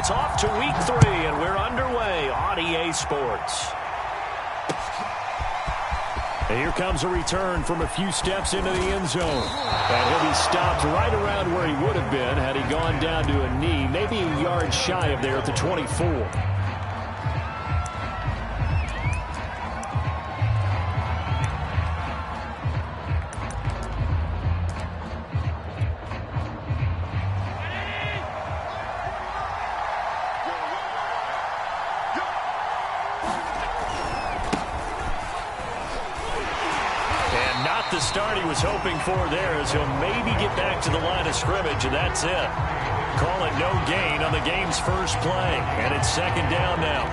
It's off to week 3, and we're underway on EA Sports. And here comes a return from a few steps into the end zone. And he'll be stopped right around where he would have been had he gone down to a knee, maybe a yard shy of there at the 24. The start he was hoping for there, as he'll maybe get back to the line of scrimmage, and that's it. Call it no gain on the game's first play, and it's second down now.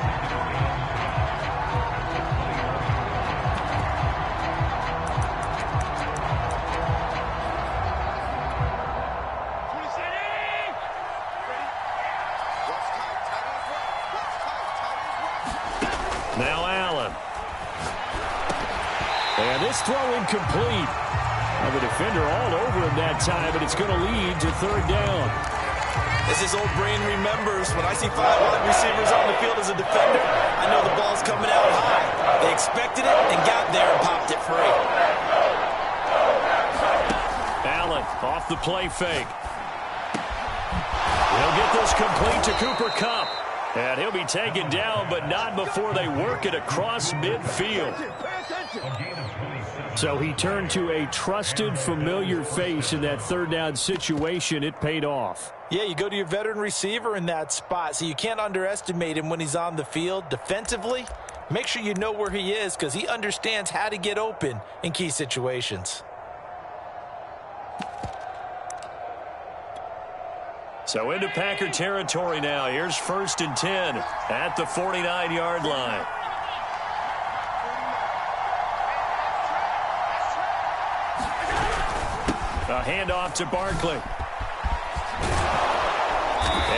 Now Allen. And this throw incomplete. Now the defender all over him that time, but it's going to lead to third down. As his old brain remembers, when I see 5 wide receivers on the field as a defender, I know the ball's coming out high. They expected it and got there and popped it free. Allen off the play fake. He'll get this complete to Cooper Kupp. And he'll be taken down, but not before they work it across midfield. So he turned to a trusted, familiar face in that third down situation. It paid off. Yeah, you go to your veteran receiver in that spot, so you can't underestimate him when he's on the field. Defensively, make sure you know where he is because he understands how to get open in key situations. So into Packer territory now. Here's 1st and 10 at the 49-yard line. A handoff to Barkley.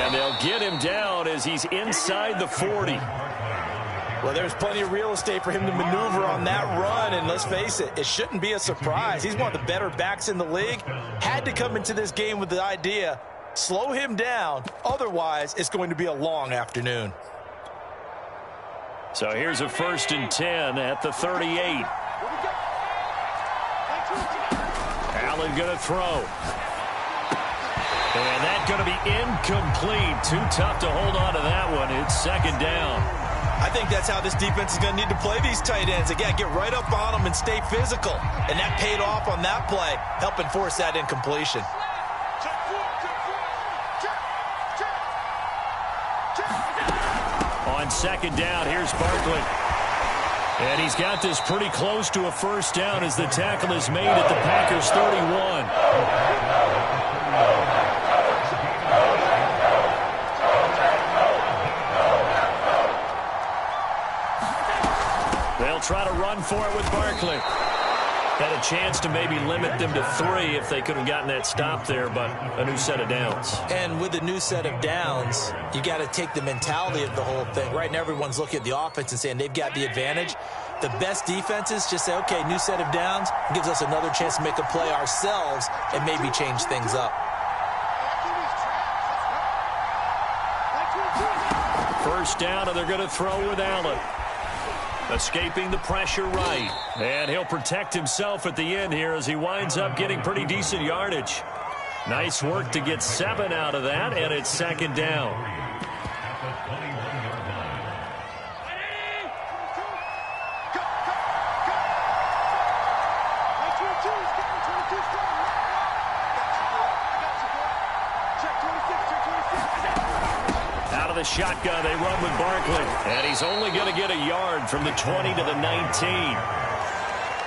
And they'll get him down as he's inside the 40. Well, there's plenty of real estate for him to maneuver on that run, and let's face it, it shouldn't be a surprise. He's one of the better backs in the league. Had to come into this game with the idea, slow him down, otherwise it's going to be a long afternoon. So here's a 1st and 10 at the 38. Allen going to throw. And that's going to be incomplete. Too tough to hold on to that one. It's second down. I think that's how this defense is going to need to play these tight ends. Again, get right up on them and stay physical. And that paid off on that play, helping force that incompletion. On second down, here's Barkley. And he's got this pretty close to a first down as the tackle is made at the Packers' 31. They'll try to run for it with Barkley. Had a chance to maybe limit them to 3 if they could have gotten that stop there, but a new set of downs. And with a new set of downs, you got to take the mentality of the whole thing. Right now, everyone's looking at the offense and saying they've got the advantage. The best defenses just say, okay, new set of downs, gives us another chance to make a play ourselves and maybe change things up. First down, and they're going to throw with Allen. Escaping the pressure right. And he'll protect himself at the end here as he winds up getting pretty decent yardage. Nice work to get 7 out of that, and it's second down. The shotgun, they run with Barkley, and he's only going to get a yard from the 20 to the 19.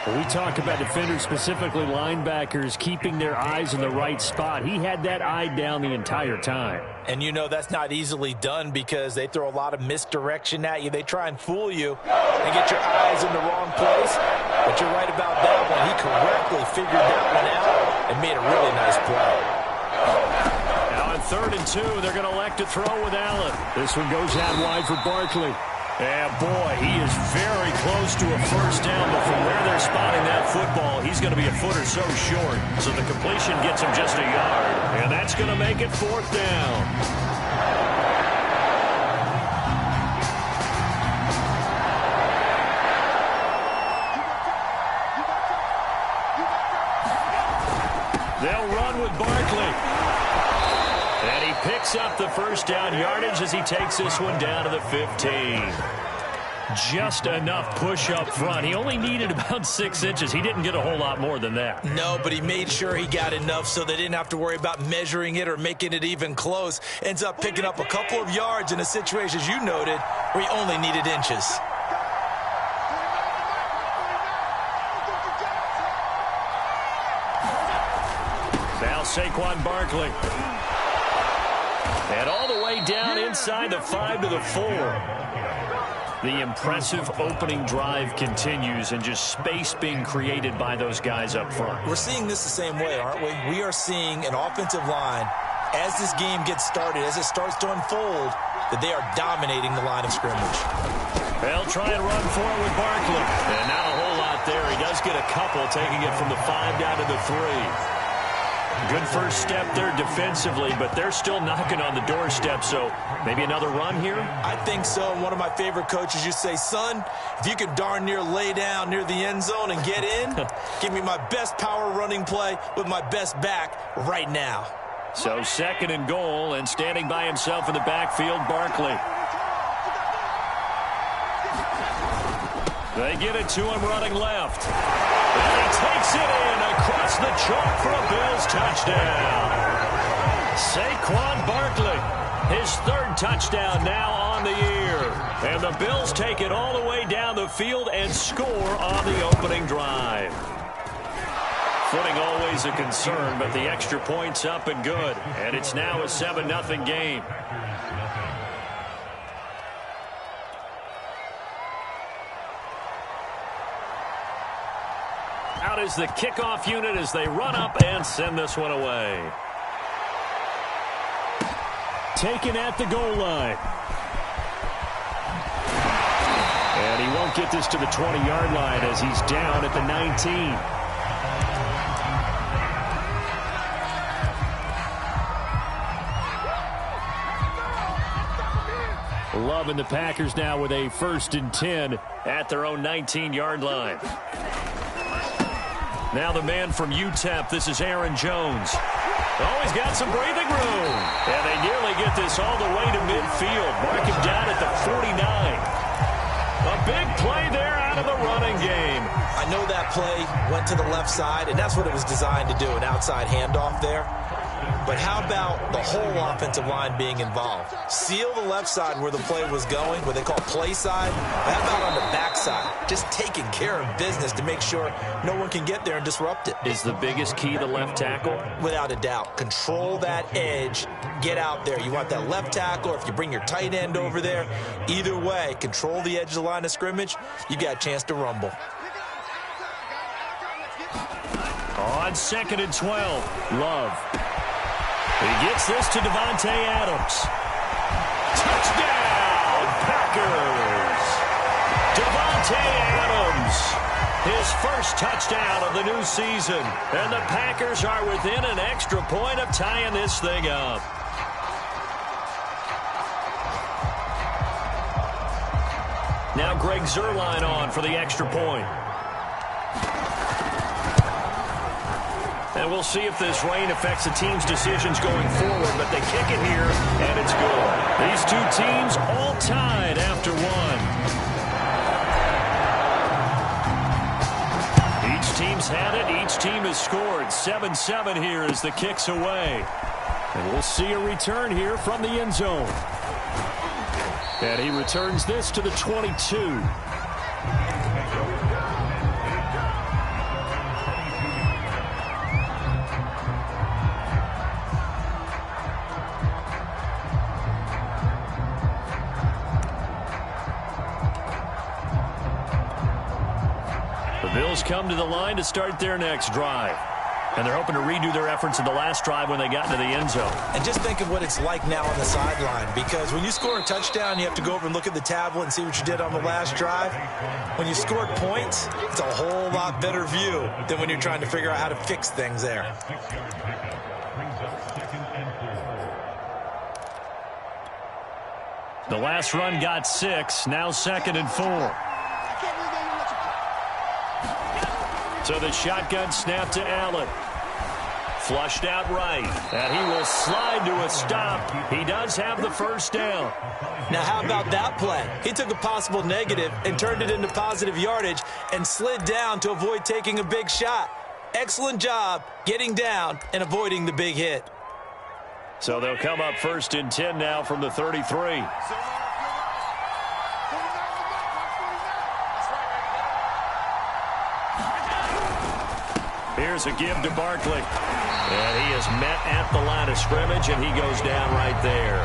When we talk about defenders, specifically linebackers, keeping their eyes in the right spot, he had that eye down the entire time. And you know that's not easily done because they throw a lot of misdirection at you. They try and fool you and get your eyes in the wrong place. But you're right about that one. He correctly figured that one out and made a really nice play. 3rd and 2, they're going to elect to throw with Allen. This one goes out wide for Barkley. And boy, he is very close to a first down, but from where they're spotting that football, he's going to be a foot or so short. So the completion gets him just a yard, and that's going to make it 4th down. picks up the first down yardage as he takes this one down to the 15. Just enough push up front. He only needed about 6 inches. He didn't get a whole lot more than that. No, but he made sure he got enough so they didn't have to worry about measuring it or making it even close. Ends up picking up a couple of yards in a situation, as you noted, where he only needed inches. Now Saquon Barkley. And all the way down inside the 5 to the 4. The impressive opening drive continues, and just space being created by those guys up front. We're seeing this the same way, aren't we? We are seeing an offensive line, as this game gets started, as it starts to unfold, that they are dominating the line of scrimmage. They'll try and run for it with Barkley. And not a whole lot there. He does get a couple, taking it from the 5 down to the 3. Good first step there defensively, but they're still knocking on the doorstep, so maybe another run here? I think so. One of my favorite coaches used to say, son, if you can darn near lay down near the end zone and get in, give me my best power running play with my best back right now. So 2nd and goal, and standing by himself in the backfield, Barkley. They get it to him running left. And he takes it in across the chalk for a Bills touchdown. Saquon Barkley, his 3rd touchdown now on the year. And the Bills take it all the way down the field and score on the opening drive. Footing always a concern, but the extra point's up and good. And it's now a 7-0 game. Out is the kickoff unit as they run up and send this one away. Taken at the goal line. And he won't get this to the 20-yard line as he's down at the 19. Loving the Packers now with a 1st and 10 at their own 19-yard line. Now the man from UTEP, this is Aaron Jones. Oh, he's got some breathing room. And they nearly get this all the way to midfield. Mark him down at the 49. A big play there out of the running game. I know that play went to the left side, and that's what it was designed to do, an outside handoff there. But how about the whole offensive line being involved? Seal the left side where the play was going, what they call play side. But how about on the back side? Just taking care of business to make sure no one can get there and disrupt it. Is the biggest key the left tackle? Without a doubt. Control that edge. Get out there. You want that left tackle, or if you bring your tight end over there, either way, control the edge of the line of scrimmage, you got a chance to rumble. On 2nd and 12, Love. He gets this to Davante Adams. Touchdown, Packers! Davante Adams, his 1st touchdown of the new season. And the Packers are within an extra point of tying this thing up. Now Greg Zuerlein on for the extra point. And we'll see if this rain affects the team's decisions going forward, but they kick it here, and it's good. These two teams all tied after one. Each team's had it. Each team has scored. 7-7 here as the kick's away. And we'll see a return here from the end zone. And he returns this to the 22. Bills come to the line to start their next drive. And they're hoping to redo their efforts in the last drive when they got into the end zone. And just think of what it's like now on the sideline, because when you score a touchdown, you have to go over and look at the tablet and see what you did on the last drive. When you scored points, it's a whole lot better view than when you're trying to figure out how to fix things there. The last run got 6, now 2nd and 4. So the shotgun snap to Allen. Flushed out right. And he will slide to a stop. He does have the first down. Now, how about that play? He took a possible negative and turned it into positive yardage and slid down to avoid taking a big shot. Excellent job getting down and avoiding the big hit. So they'll come up 1st and 10 now from the 33. Here's a give to Barkley. And he is met at the line of scrimmage, and he goes down right there.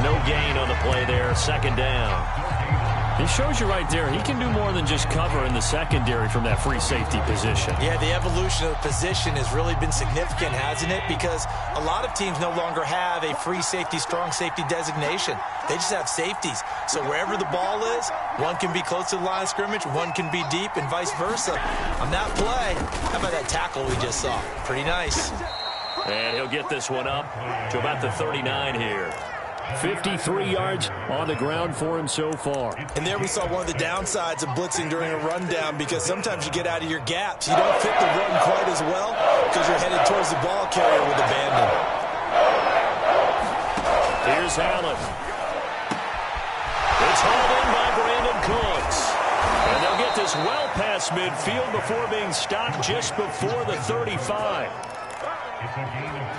No gain on the play there. 2nd down. He shows you right there, he can do more than just cover in the secondary from that free safety position. Yeah, the evolution of the position has really been significant, hasn't it? Because a lot of teams no longer have a free safety, strong safety designation. They just have safeties. So wherever the ball is, one can be close to the line of scrimmage, one can be deep, and vice versa. On that play, how about that tackle we just saw? Pretty nice. And he'll get this one up to about the 39 here. 53 yards on the ground for him so far. And there we saw one of the downsides of blitzing during a rundown, because sometimes you get out of your gaps. You don't fit the run quite as well because you're headed towards the ball carrier with abandon. Here's Allen. It's hauled in by Brandon Cooks. And they'll get this well past midfield before being stopped just before the 35.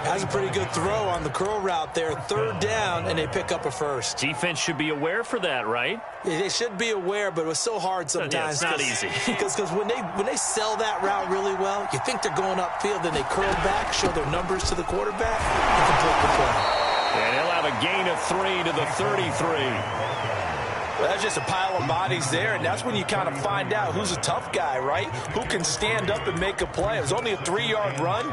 Has a pretty good throw on the curl route there. 3rd down, and they pick up a first. Defense should be aware for that, right? They should be aware, but it was so hard sometimes. Yeah, it's not easy. Because when they sell that route really well, you think they're going upfield, then they curl back, show their numbers to the quarterback, and complete the play. And he'll have a gain of 3 to the 33. Well, that's just a pile of bodies there, and that's when you kind of find out who's a tough guy, right? Who can stand up and make a play. It was only a 3-yard run.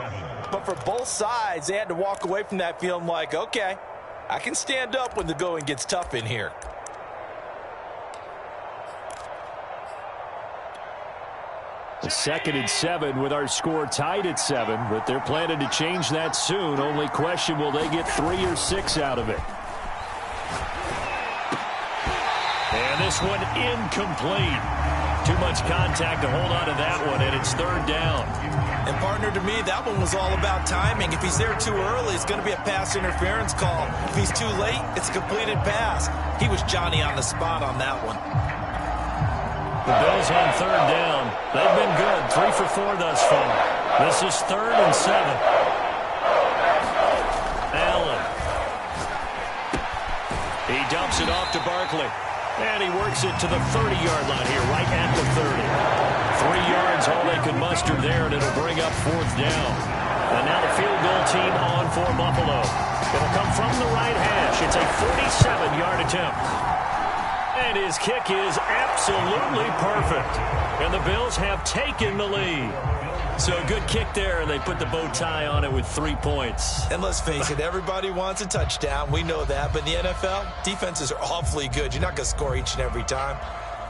But for both sides, they had to walk away from that feeling like, okay, I can stand up when the going gets tough in here. The 2nd and 7 with our score tied at 7, but they're planning to change that soon. Only question, will they get 3 or 6 out of it? And this one incomplete. Too much contact to hold on to that one, and it's 3rd down. And, partner, to me, that one was all about timing. If he's there too early, it's going to be a pass interference call. If he's too late, it's a completed pass. He was Johnny on the spot on that one. The Bills on 3rd down. They've been good, 3 for 4 thus far. This is 3rd and 7. Allen. He dumps it off to Barkley. And he works it to the 30-yard line here, right at the 30. 3 yards, all they could muster there, and it'll bring up 4th down. And now the field goal team on for Buffalo. It'll come from the right hash. It's a 47-yard attempt. And his kick is absolutely perfect. And the Bills have taken the lead. So a good kick there, and they put the bow tie on it with 3 points. And let's face it, everybody wants a touchdown. We know that. But in the NFL, defenses are awfully good. You're not going to score each and every time.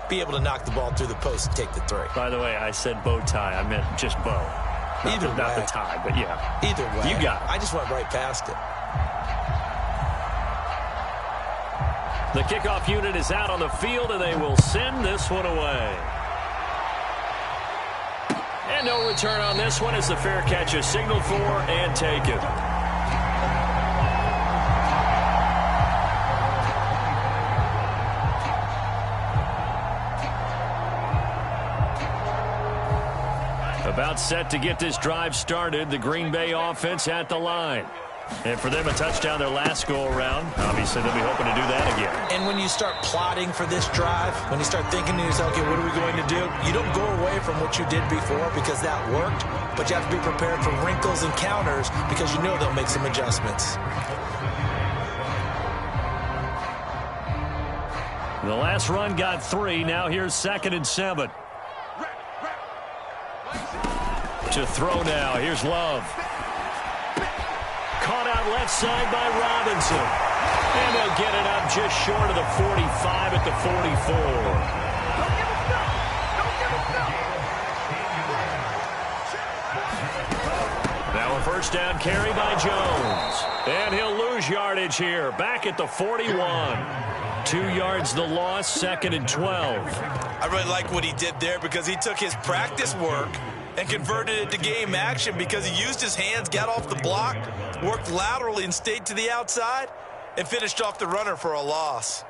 Be able to knock the ball through the post and take the 3. By the way, I said bow tie. I meant just bow. Either way. Not the tie, but yeah. Either way. You got it. I just went right past it. The kickoff unit is out on the field, and they will send this one away. And no return on this one as the fair catch is signaled for and taken. About set to get this drive started, the Green Bay offense at the line. And for them, a touchdown their last go-around. Obviously, they'll be hoping to do that again. And when you start plotting for this drive, when you start thinking to yourself, okay, what are we going to do? You don't go away from what you did before because that worked, but you have to be prepared for wrinkles and counters because you know they'll make some adjustments. The last run got 3. Now here's 2nd and 7. To throw now. Here's Love. Caught out left side by Robinson. And they'll get it up just short of the 45 at the 44. Now a first down carry by Jones. And he'll lose yardage here. Back at the 41. 2 yards the loss, 2nd and 12. I really like what he did there because he took his practice work and converted it to game action because he used his hands, got off the block, worked laterally and stayed to the outside, and finished off the runner for a loss.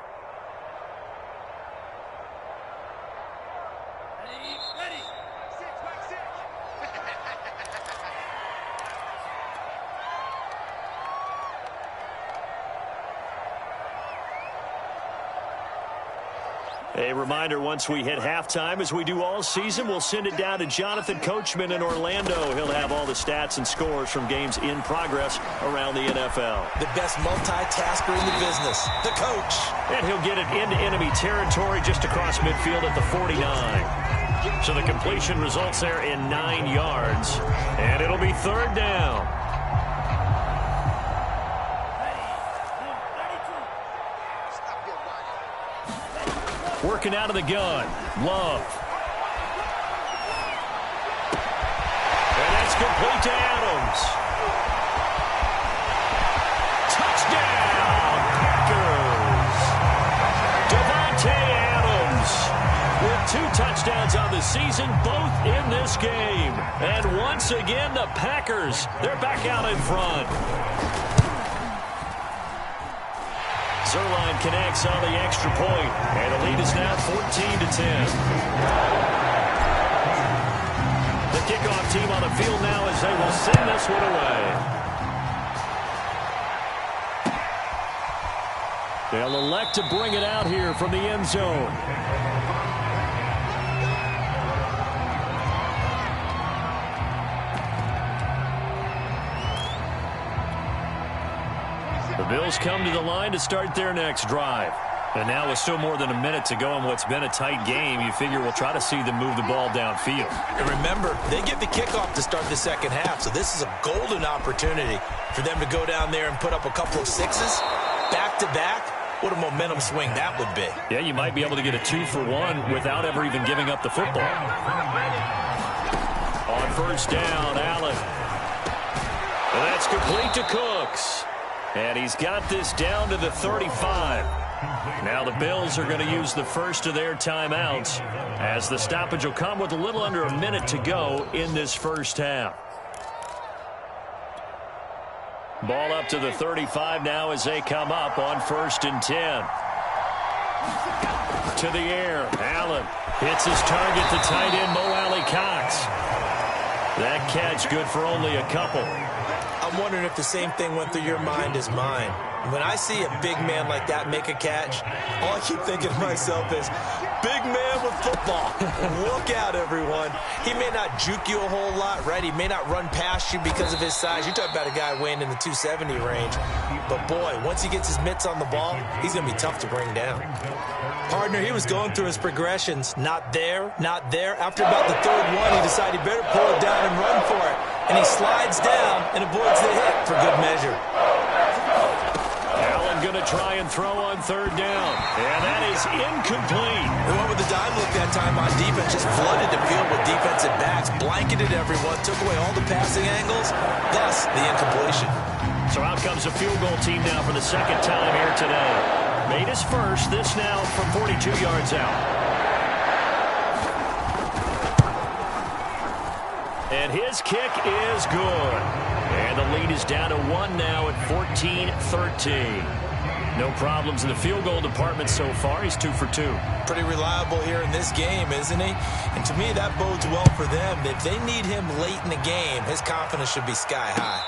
A reminder, once we hit halftime, as we do all season, we'll send it down to Jonathan Coachman in Orlando. He'll have all the stats and scores from games in progress around the NFL. The best multitasker in the business, the coach. And he'll get it into enemy territory just across midfield at the 49. So the completion results there in 9 yards, and it'll be third down. Working out of the gun. Love. And that's complete to Adams. Touchdown, Packers. Devontae Adams with 2 touchdowns on the season, both in this game. And once again, the Packers, they're back out in front. Zerline connects on the extra point, and the lead is now 14-10. The kickoff team on the field now as they will send this one away. They'll elect to bring it out here from the end zone. The Bills come to the line to start their next drive. And now with still more than a minute to go in what's been a tight game, you figure we'll try to see them move the ball downfield. And remember, they get the kickoff to start the second half, so this is a golden opportunity for them to go down there and put up a couple of sixes back-to-back. What a momentum swing that would be. Yeah, you might be able to get a 2-for-1 without ever even giving up the football. On first down, Allen. And that's complete to Cooks. And he's got this down to the 35. Now the Bills are going to use the first of their timeouts as the stoppage will come with a little under a minute to go in this first half. Ball up to the 35 now as they come up on 1st and 10. To the air, Allen hits his target, the tight end Mo Alley Cox. That catch good for only a couple. I'm wondering if the same thing went through your mind as mine. When I see a big man like that make a catch, all I keep thinking to myself is, big man with football. Look out, everyone. He may not juke you a whole lot, right? He may not run past you because of his size. You're talking about a guy weighing in the 270 range. But, boy, once he gets his mitts on the ball, he's going to be tough to bring down. Partner, he was going through his progressions. Not there, not there. After about the 3rd one, he decided he better pull it down and run for it. And he slides down and avoids the hit for good measure. Allen going to try and throw on 3rd down. And that is incomplete. They went with the dime look that time on defense. Just flooded the field with defensive backs. Blanketed everyone. Took away all the passing angles. Thus, the incompletion. So out comes a field goal team now for the 2nd time here today. Made his first. This now from 42 yards out. And his kick is good. And the lead is down to 1 now at 14-13. No problems in the field goal department so far. He's 2 for 2. Pretty reliable here in this game, isn't he? And to me, that bodes well for them. If they need him late in the game, his confidence should be sky high.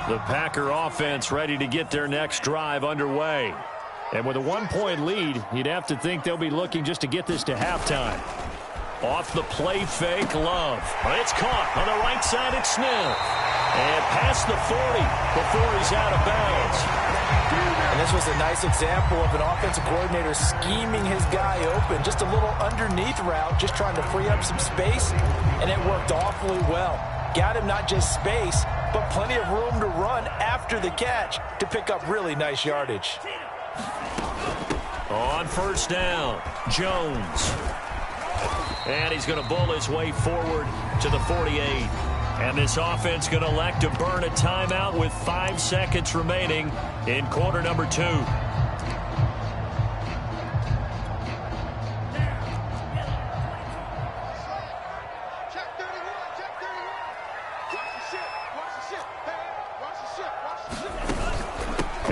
The Packer offense ready to get their next drive underway. And with a 1-point lead, you'd have to think they'll be looking just to get this to halftime. Off the play fake, Love. It's caught on the right side at Smith. And past the 40 before he's out of bounds. And this was a nice example of an offensive coordinator scheming his guy open. Just a little underneath route, just trying to free up some space. And it worked awfully well. Got him not just space, but plenty of room to run after the catch to pick up really nice yardage. On first down, Jones. And he's going to bull his way forward to the 48. And this offense going to elect to burn a timeout with 5 seconds remaining in quarter number 2.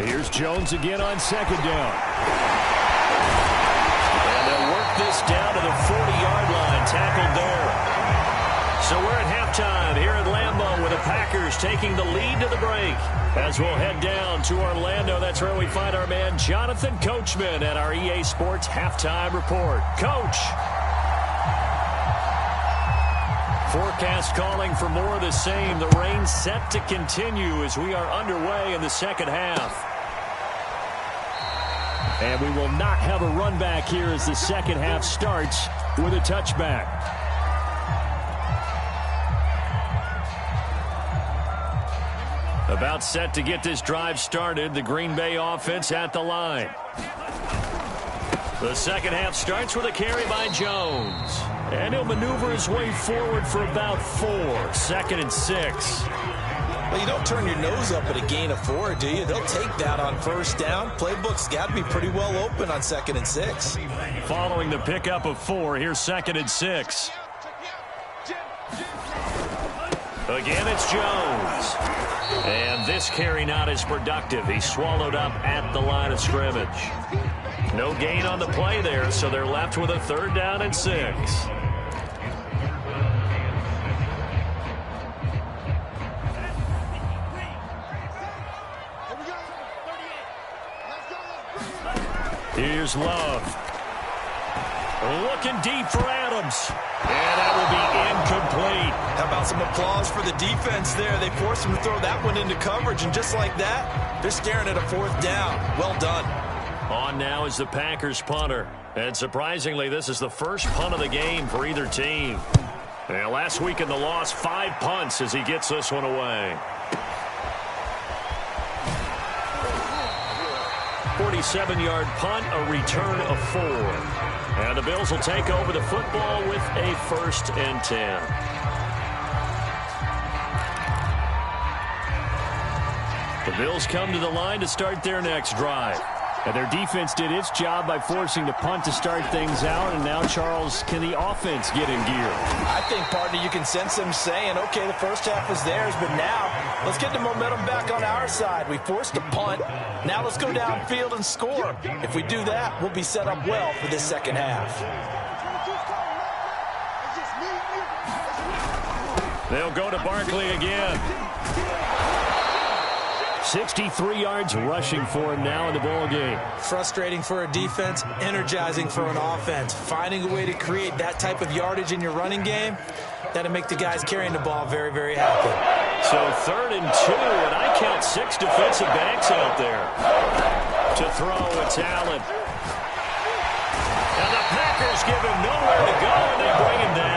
Here's Jones again on second down. And they'll work this down to the 40-yard line, tackled there. So we're at halftime here at Lambeau with the Packers taking the lead to the break. As we'll head down to Orlando, that's where we find our man Jonathan Coachman at our EA Sports Halftime Report. Coach. Forecast calling for more of the same. The rain set to continue as we are underway in the second half. And we will not have a run back here as the second half starts with a touchback. About set to get this drive started. The Green Bay offense at the line. The second half starts with a carry by Jones. And he'll maneuver his way forward for about 4. 2nd and 6. Well, you don't turn your nose up at a gain of 4, do you? They'll take that on first down. Playbook's got to be pretty well open on 2nd and 6. Following the pickup of 4, here's 2nd and 6. Again, it's Jones. And this carry not as productive. He's swallowed up at the line of scrimmage. No gain on the play there, so they're left with a 3rd down and 6. Here's Love. Looking deep for Adams. And that will be incomplete. How about some applause for the defense there? They forced him to throw that one into coverage, and just like that, they're staring at a 4th down. Well done. On now is the Packers punter. And surprisingly, this is the first punt of the game for either team. And last week in the loss, 5 punts as he gets this one away. 47-yard punt, a return of 4. And the Bills will take over the football with a 1st and 10. The Bills come to the line to start their next drive. And their defense did its job by forcing the punt to start things out. And now, Charles, can the offense get in gear? I think, partner, you can sense them saying, okay, the first half is theirs, but now let's get the momentum back on our side. We forced a punt. Now let's go downfield and score. If we do that, we'll be set up well for this second half. They'll go to Barkley again. 63 yards rushing for him now in the ball game. Frustrating for a defense, energizing for an offense. Finding a way to create that type of yardage in your running game, that'll make the guys carrying the ball very, very happy. So 3rd and 2, and I count 6 defensive backs out there. To throw, it's Allen. And the Packers give him nowhere to go, and they bring him down.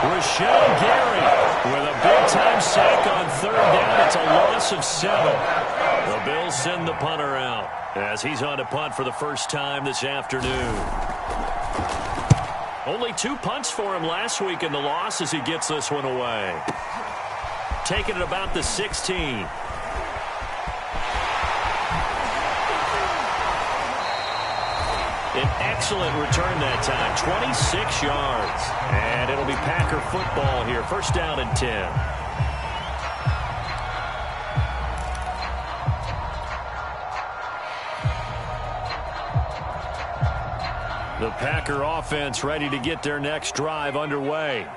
Rashawn Gary with a big-time sack on 3rd down. It's a loss of 7. The Bills send the punter out as he's on to punt for the first time this afternoon. Only 2 punts for him last week in the loss as he gets this one away. Taking it about the 16. An excellent return that time, 26 yards. And it'll be Packer football here, 1st down and 10. The Packer offense ready to get their next drive underway.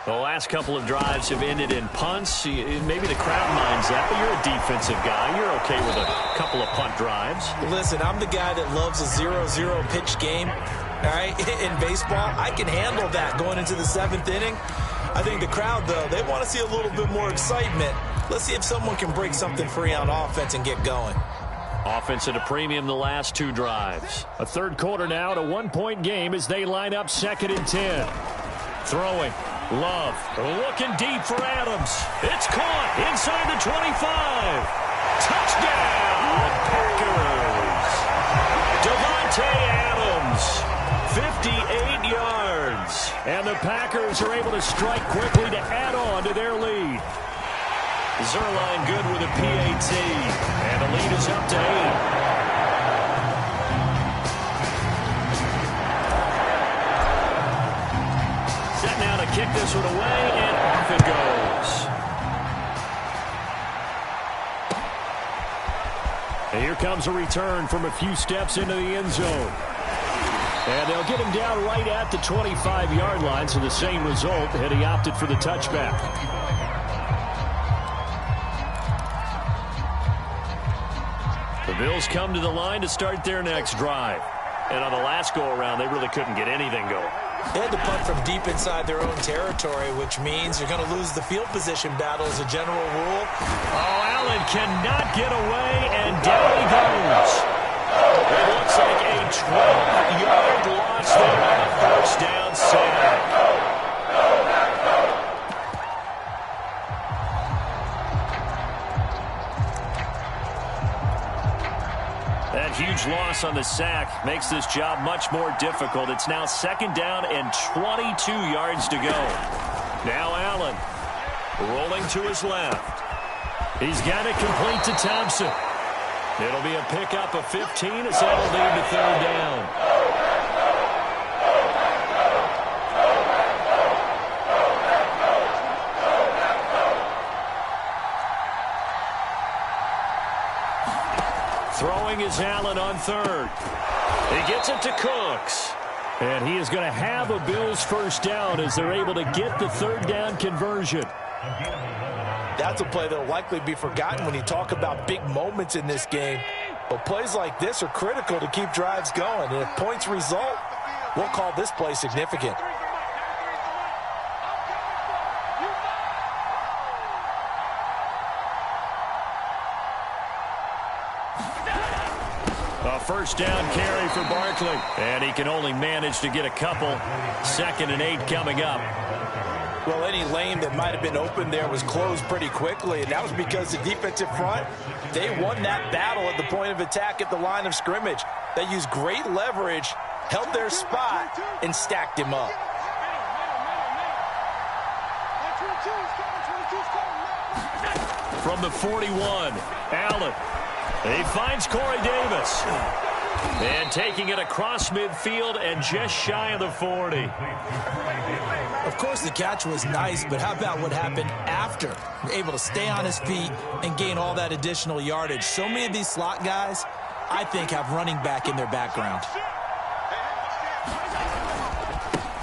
The last couple of drives have ended in punts. Maybe the crowd minds that, but you're a defensive guy. You're okay with a couple of punt drives. Listen, I'm the guy that loves a 0-0 pitch game. All right, in baseball, I can handle that going into the 7th inning. I think the crowd, though, they want to see a little bit more excitement. Let's see if someone can break something free on offense and get going. Offense at a premium the last 2 drives. A 3rd quarter now, at a 1-point game as they line up 2nd and 10. Throwing. Love looking deep for Adams. It's caught inside the 25. Touchdown, Packers. Devontae And the Packers are able to strike quickly to add on to their lead. Zerline good with a PAT. And the lead is up to 8. Now to kick this one away, and off it goes. And here comes a return from a few steps into the end zone. And they'll get him down right at the 25-yard line, so the same result had he opted for the touchback. The Bills come to the line to start their next drive. And on the last go-around, they really couldn't get anything going. They had to punt from deep inside their own territory, which means you're going to lose the field position battle as a general rule. Oh, Allen cannot get away, and down he goes. It looks like a 12-yard loss there on a first down sack. That huge loss on the sack makes this job much more difficult. It's now second down and 22 yards to go. Now Allen rolling to his left. He's got it complete to Thompson. It'll be a pickup of 15 as that'll lead to third down. Throwing is Allen on third. He gets it to Cooks. And he is going to have a Bills first down as they're able to get the third down conversion. That's a play that will likely be forgotten when you talk about big moments in this game. But plays like this are critical to keep drives going. And if points result, we'll call this play significant. A first down carry for Barkley. And he can only manage to get a couple. 2nd and 8 coming up. Well, any lane that might have been open there was closed pretty quickly, and that was because the defensive front, they won that battle at the point of attack at the line of scrimmage. They used great leverage, held their spot, and stacked him up. From the 41, Allen. He finds Corey Davis. And taking it across midfield and just shy of the 40. Of course, the catch was nice, but how about what happened after? Able to stay on his feet and gain all that additional yardage. So many of these slot guys, I think, have running back in their background.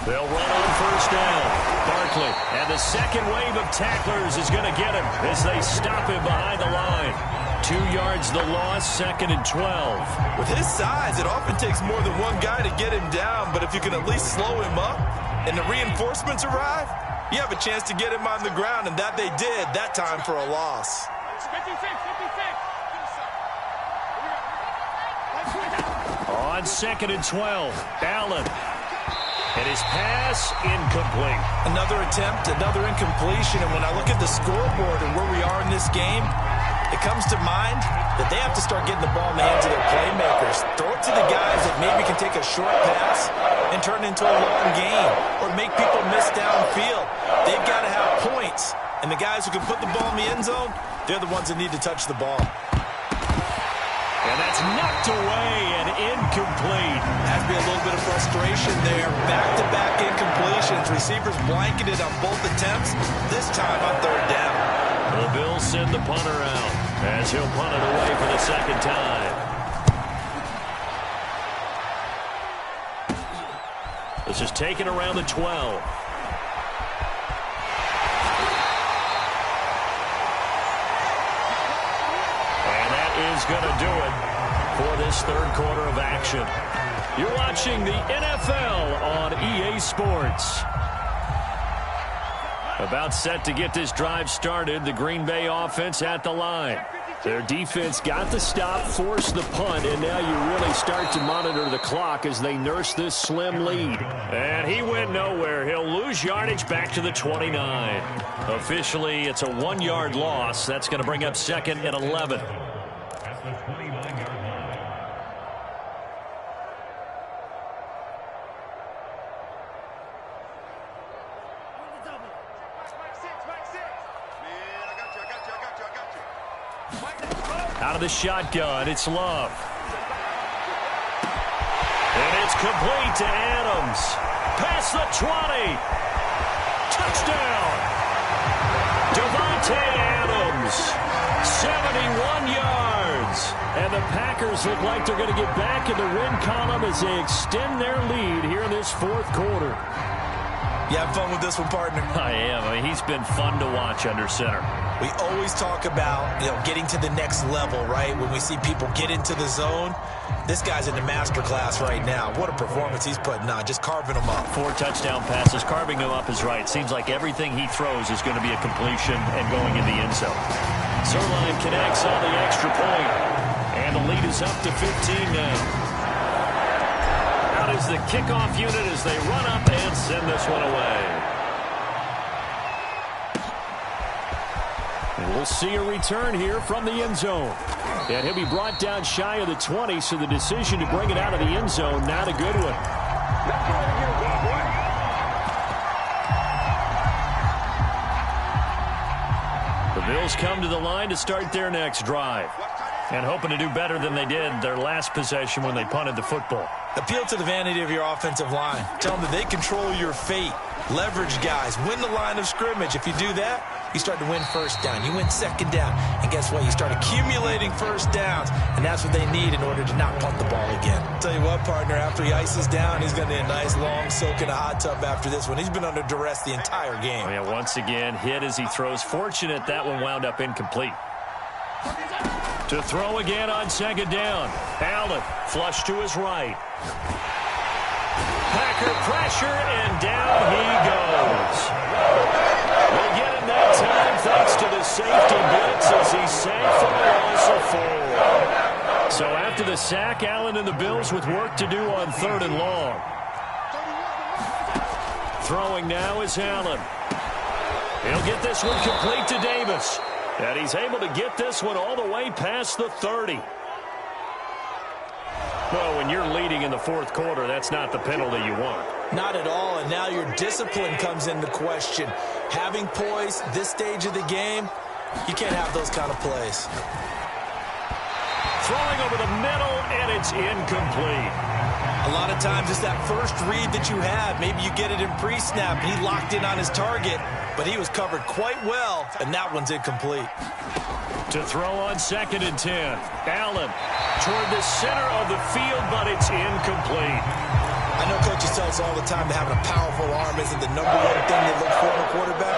They'll run on first down. Barkley. And the second wave of tacklers is going to get him as they stop him behind the line. 2 yards the loss, 2nd and 12. With his size, it often takes more than one guy to get him down, but if you can at least slow him up and the reinforcements arrive, you have a chance to get him on the ground, and that they did that time for a loss. On 2nd and 12, Allen. And his pass incomplete. Another attempt, another incompletion, and when I look at the scoreboard and where we are in this game, it comes to mind that they have to start getting the ball in the hands of their playmakers. Throw it to the guys that maybe can take a short pass and turn it into a long game or make people miss downfield. They've got to have points, and the guys who can put the ball in the end zone, they're the ones that need to touch the ball. And that's knocked away and incomplete. Has to be a little bit of frustration there. Back-to-back incompletions. Receivers blanketed on both attempts, this time on third down. The Bills send the punter out as he'll punt it away for the second time. This is taken around the 12. And that is going to do it for this third quarter of action. You're watching the NFL on EA Sports. About set to get this drive started, the Green Bay offense at the line. Their defense got the stop, forced the punt, and now you really start to monitor the clock as they nurse this slim lead. And he went nowhere. He'll lose yardage back to the 29. Officially, it's a 1-yard loss. That's going to bring up 2nd and 11. Out of the shotgun, it's Love. And it's complete to Adams. Past the 20. Touchdown. Devontae Adams. 71 yards. And the Packers look like they're going to get back in the win column as they extend their lead here in this fourth quarter. You having fun with this one, partner? I am. I mean, he's been fun to watch under center. We always talk about, getting to the next level, right? When we see people get into the zone, this guy's in the master class right now. What a performance he's putting on, just carving them up. 4 touchdown passes. Carving them up is right. Seems like everything he throws is going to be a completion and going in the end zone. Zerline connects on the extra point. And the lead is up to 15 now. Out is the kickoff unit as they run up and send this one away. And we'll see a return here from the end zone. And he'll be brought down shy of the 20, so the decision to bring it out of the end zone, not a good one. The Bills come to the line to start their next drive. And hoping to do better than they did their last possession when they punted the football. Appeal to the vanity of your offensive line. Tell them that they control your fate. Leverage guys. Win the line of scrimmage. If you do that, you start to win first down. You win second down. And guess what? You start accumulating first downs. And that's what they need in order to not punt the ball again. Tell you what, partner, after he ices down, he's going to need a nice long soak in a hot tub after this one. He's been under duress the entire game. Oh, yeah, once again, hit as he throws. Fortunate that one wound up incomplete. To throw again on second down. Allen flush to his right. Packer pressure, and down he goes. We'll get him that time thanks to the safety blitz as he sank for a loss of 4. So after the sack, Allen and the Bills with work to do on 3rd and long. Throwing now is Allen. He'll get this one complete to Davis. And he's able to get this one all the way past the 30. Well, when you're leading in the fourth quarter, that's not the penalty you want. Not at all, and now your discipline comes into question. Having poise this stage of the game, you can't have those kind of plays. Throwing over the middle, and it's incomplete. A lot of times it's that first read that you have. Maybe you get it in pre-snap, and he locked in on his target, but he was covered quite well, and that one's incomplete. To throw on 2nd and 10. Allen toward the center of the field, but it's incomplete. I know coaches tell us all the time that having a powerful arm isn't the number one thing they look for in a quarterback.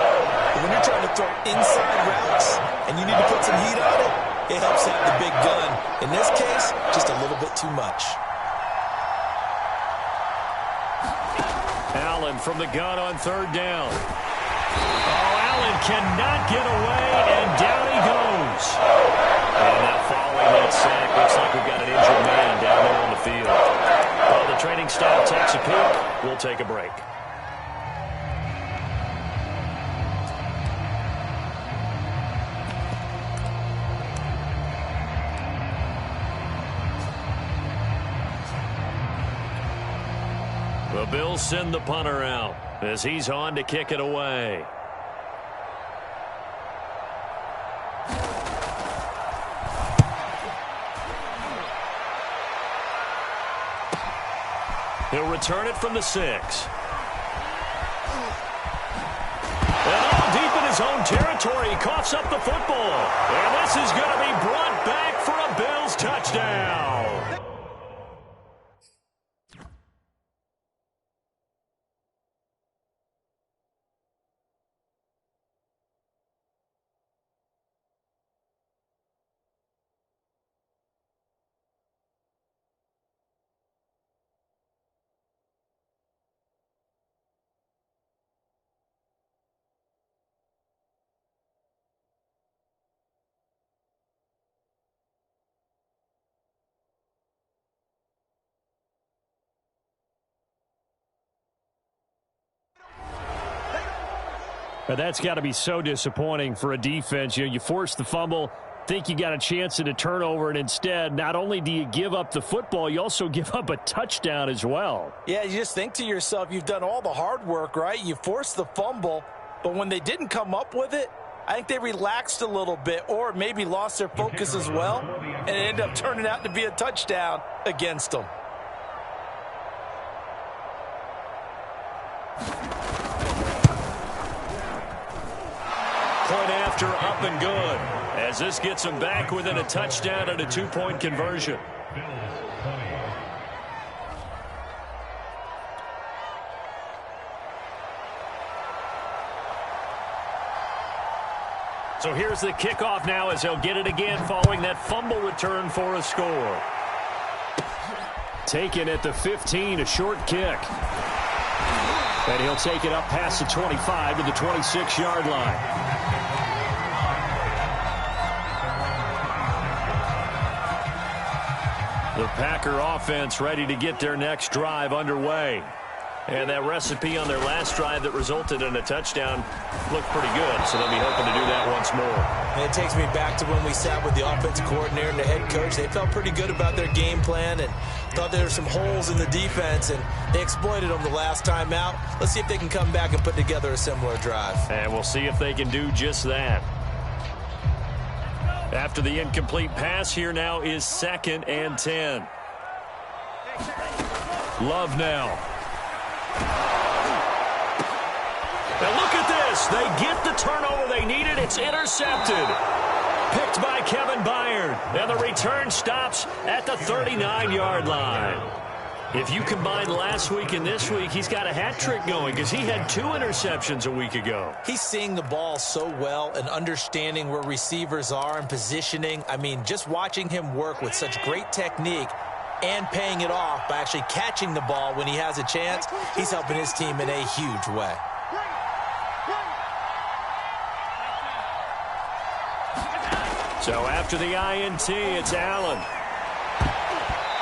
But when you're trying to throw inside routes and you need to put some heat on it, it helps have the big gun. In this case, just a little bit too much. Allen from the gun on 3rd down. Oh, Allen cannot get away, and down he goes. And now following that sack, looks like we've got an injured man down there on the field. Well, the training staff takes a peek. We'll take a break. The Bills send the punter out as he's on to kick it away. He'll return it from the 6. And all deep in his own territory, he coughs up the football. And this is going to be brought back for a Bills touchdown. That's got to be so disappointing for a defense. You force the fumble, think you got a chance at a turnover, and instead, not only do you give up the football, you also give up a touchdown as well. Yeah, you just think to yourself, you've done all the hard work, right? You forced the fumble, but when they didn't come up with it, I think they relaxed a little bit or maybe lost their focus as well, and it ended up turning out to be a touchdown against them. Point after, up and good, as this gets them back within a touchdown and a 2-point conversion. So here's the kickoff now as they'll get it again following that fumble return for a score. Taken at the 15, a short kick. And he'll take it up past the 25 to the 26-yard line. The Packer offense ready to get their next drive underway. And that recipe on their last drive that resulted in a touchdown looked pretty good, so they'll be hoping to do that once more. And it takes me back to when we sat with the offensive coordinator and the head coach. They felt pretty good about their game plan and thought there were some holes in the defense, and they exploited them the last time out. Let's see if they can come back and put together a similar drive. And we'll see if they can do just that. After the incomplete pass, here now is 2nd and 10. Love now. Now look at this. They get the turnover they needed. It's intercepted. Picked by Kevin Byard. And the return stops at the 39-yard line. If you combine last week and this week, he's got a hat trick going because he had 2 interceptions a week ago. He's seeing the ball so well and understanding where receivers are and positioning. I mean, just watching him work with such great technique and paying it off by actually catching the ball when he has a chance, he's helping his team in a huge way. So after the INT, it's Allen.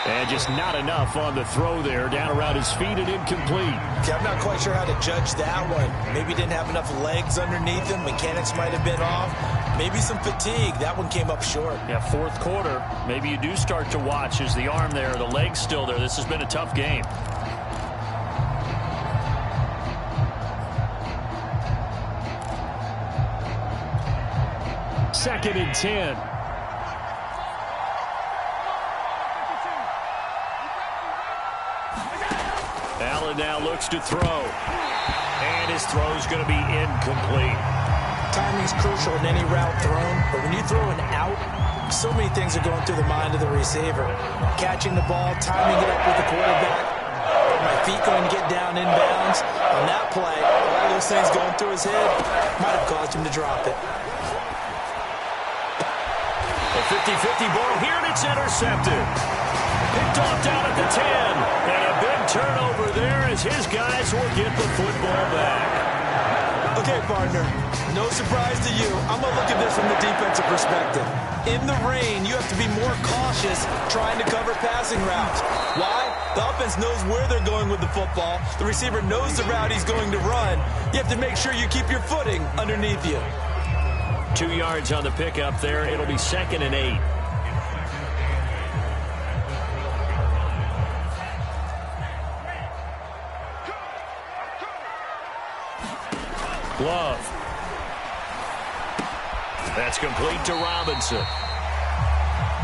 And just not enough on the throw there, down around his feet and incomplete. Okay, I'm not quite sure how to judge that one. Maybe didn't have enough legs underneath him. Mechanics might have been off. Maybe some fatigue. That one came up short. Yeah, 4th quarter. Maybe you do start to watch. Is the arm there, the leg's still there? This has been a tough game. Second and 10. Allen now looks to throw. And his throw's going to be incomplete. Timing's crucial in any route thrown, but when you throw an out, so many things are going through the mind of the receiver. Catching the ball, timing it up with the quarterback. Are my feet going to get down inbounds? On that play, all those things going through his head might have caused him to drop it. A 50-50 ball here, and it's intercepted. Picked off down at the 10. And a big turnover there as his guys will get the football back. Okay, partner, no surprise to you. I'm going to look at this from the defensive perspective. In the rain, you have to be more cautious trying to cover passing routes. Why? The offense knows where they're going with the football. The receiver knows the route he's going to run. You have to make sure you keep your footing underneath you. 2 yards on the pickup there. It'll be 2nd and 8. Love. That's complete to Robinson.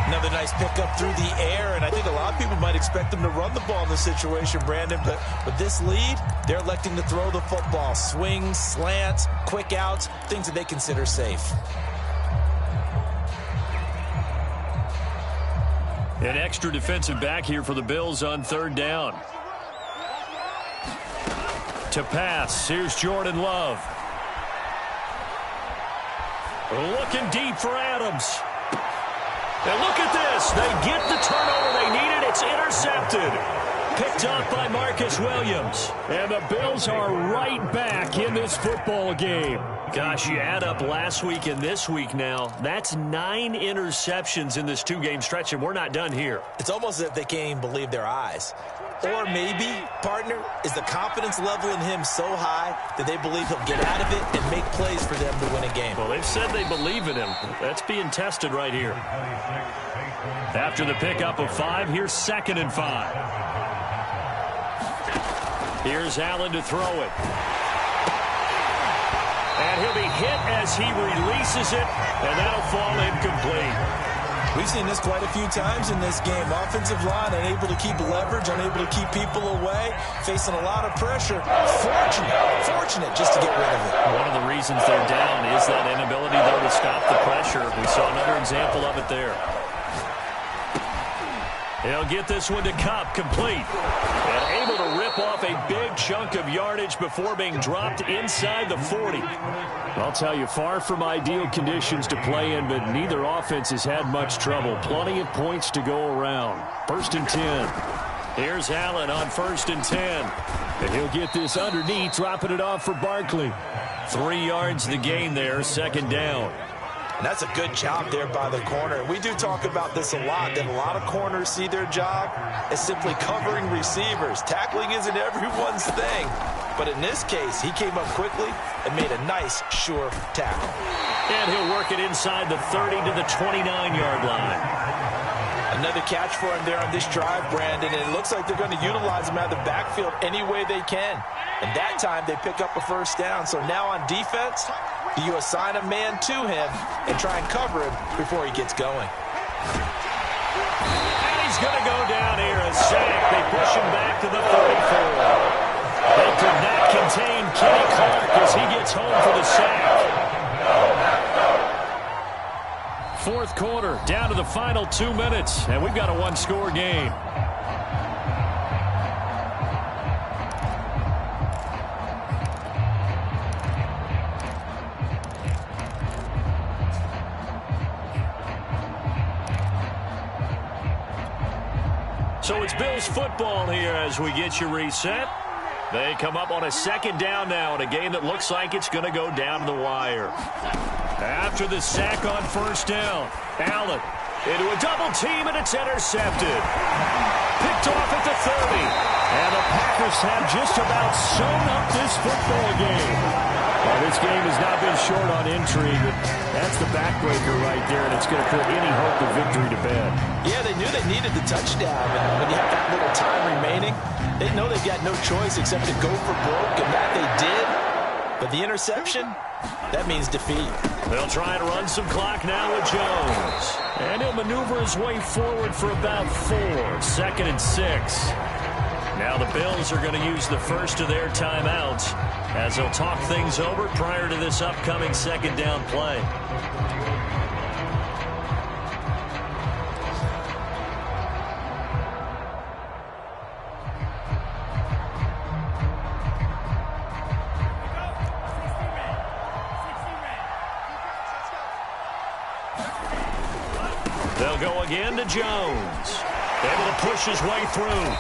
Another nice pickup through the air, and I think a lot of people might expect them to run the ball in this situation, Brandon, but with this lead, they're electing to throw the football. Swings, slants, quick outs, things that they consider safe. An extra defensive back here for the Bills on 3rd down. To pass, here's Jordan Love. Looking deep for Adams. And look at this. They get the turnover they needed. It's intercepted. Picked off by Marcus Williams. And the Bills are right back in this football game. Gosh, you add up last week and this week now. That's 9 interceptions in this 2-game stretch, and we're not done here. It's almost as if they can't even believe their eyes. Or maybe, partner, is the confidence level in him so high that they believe he'll get out of it and make plays for them to win a game. Well, they've said they believe in him. That's being tested right here. After the pickup of 5, here's 2nd and 5. Here's Allen to throw it. And he'll be hit as he releases it, and that'll fall incomplete. We've seen this quite a few times in this game. Offensive line unable to keep leverage, unable to keep people away, facing a lot of pressure. Fortunate just to get rid of it. One of the reasons they're down is that inability, though, to stop the pressure. We saw another example of it there. He'll get this one to Cup, complete. And able to rip off a big chunk of yardage before being dropped inside the 40. I'll tell you, far from ideal conditions to play in, but neither offense has had much trouble. Plenty of points to go around. 1st and 10. Here's Allen on 1st and 10. And he'll get this underneath, dropping it off for Barkley. 3 yards the gain there, 2nd down. And that's a good job there by the corner. We do talk about this a lot, that a lot of corners see their job as simply covering receivers. Tackling isn't everyone's thing. But in this case, he came up quickly and made a nice, sure tackle. And he'll work it inside the 30 to the 29-yard line. Another catch for him there on this drive, Brandon, and it looks like they're going to utilize him out of the backfield any way they can. And that time, they pick up a 1st down. So now on defense, do you assign a man to him and try and cover him before he gets going? And he's going to go down here, a sack. They push him back to the 34. They could not contain Kenny Clark as he gets home for the sack. 4th quarter, down to the final 2 minutes, and we've got a 1-score game. So it's Bills football here as we get you reset. They come up on a 2nd down now in a game that looks like it's going to go down to the wire. After the sack on 1st down, Allen into a double team, and it's intercepted. Picked off at the 30. And the Packers have just about sewn up this football game. Well, this game has not been short on intrigue. That's the backbreaker right there, and it's going to put any hope of victory to bed. Yeah, they knew they needed the touchdown, and when you have that little time remaining, they know they've got no choice except to go for broke, and that they did. But the interception, that means defeat. They'll try to run some clock now with Jones. And he'll maneuver his way forward for about 4. 2nd and 6. Now the Bills are going to use the first of their timeouts as they'll talk things over prior to this upcoming 2nd down play. They'll go again to Jones. Able to push his way through.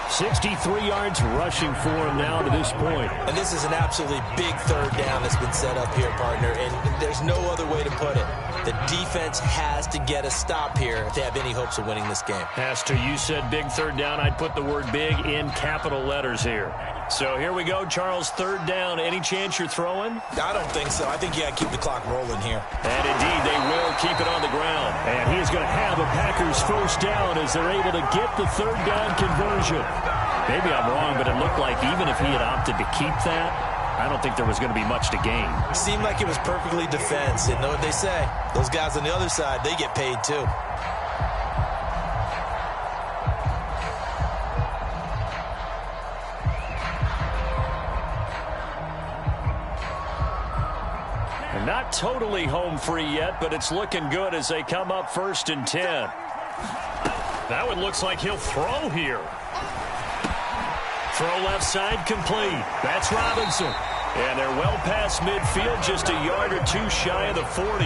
63 yards rushing for him now to this point. And this is an absolutely big 3rd down that's been set up here, partner, and there's no other way to put it. The defense has to get a stop here if they have any hopes of winning this game. Has to. You said big 3rd down. I'd put the word big in capital letters here. So here we go, Charles, 3rd down. Any chance you're throwing? I don't think so. I think you got to keep the clock rolling here. And indeed, they will keep it on the ground. And he is going to have a Packers 1st down as they're able to get the 3rd down conversion. Maybe I'm wrong, but it looked like even if he had opted to keep that, I don't think there was going to be much to gain. Seemed like it was perfectly defense. And know what they say? Those guys on the other side, they get paid too. And not totally home free yet, but it's looking good as they come up 1st and 10. That one looks like he'll throw here. Throw left side complete. That's Robinson. And they're well past midfield, just a yard or 2 shy of the 40.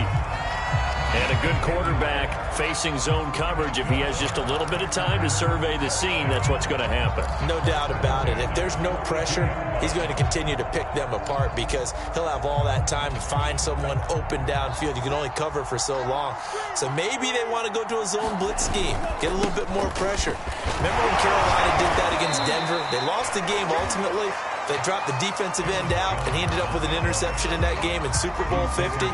And a good quarterback facing zone coverage. If he has just a little bit of time to survey the scene, that's what's going to happen. No doubt about it. If there's no pressure, he's going to continue to pick them apart because he'll have all that time to find someone open downfield. You can only cover for so long. So maybe they want to go to a zone blitz scheme, get a little bit more pressure. Remember when Carolina did that against Denver? They lost the game ultimately, They dropped the defensive end out, and he ended up with an interception in that game in Super Bowl 50.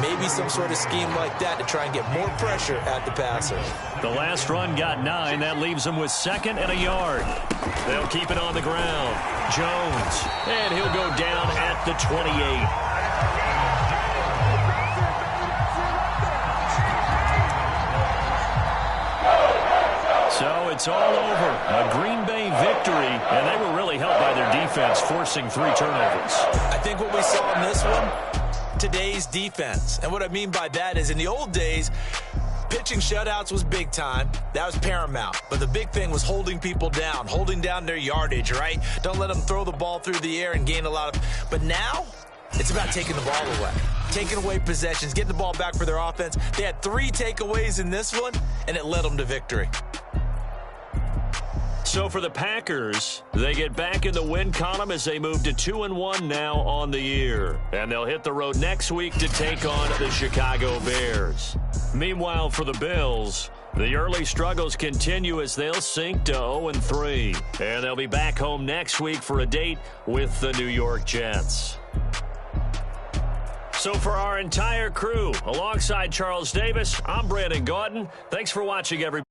Maybe some sort of scheme like that to try and get more pressure at the passer. The last run got 9. That leaves them with 2nd and a yard. They'll keep it on the ground. Jones, and he'll go down at the 28. So it's all over. A Green Bay victory, and they were really helped by their defense, forcing 3 turnovers. I think what we saw in this one, today's defense. And what I mean by that is in the old days, pitching shutouts was big time. That was paramount. But the big thing was holding people down, holding down their yardage, right? Don't let them throw the ball through the air and gain a lot of... But now, it's about taking the ball away. Taking away possessions, getting the ball back for their offense. They had 3 takeaways in this one, and it led them to victory. So for the Packers, they get back in the win column as they move to 2-1 now on the year. And they'll hit the road next week to take on the Chicago Bears. Meanwhile, for the Bills, the early struggles continue as they'll sink to 0-3. And they'll be back home next week for a date with the New York Jets. So for our entire crew, alongside Charles Davis, I'm Brandon Gaudin. Thanks for watching, everybody.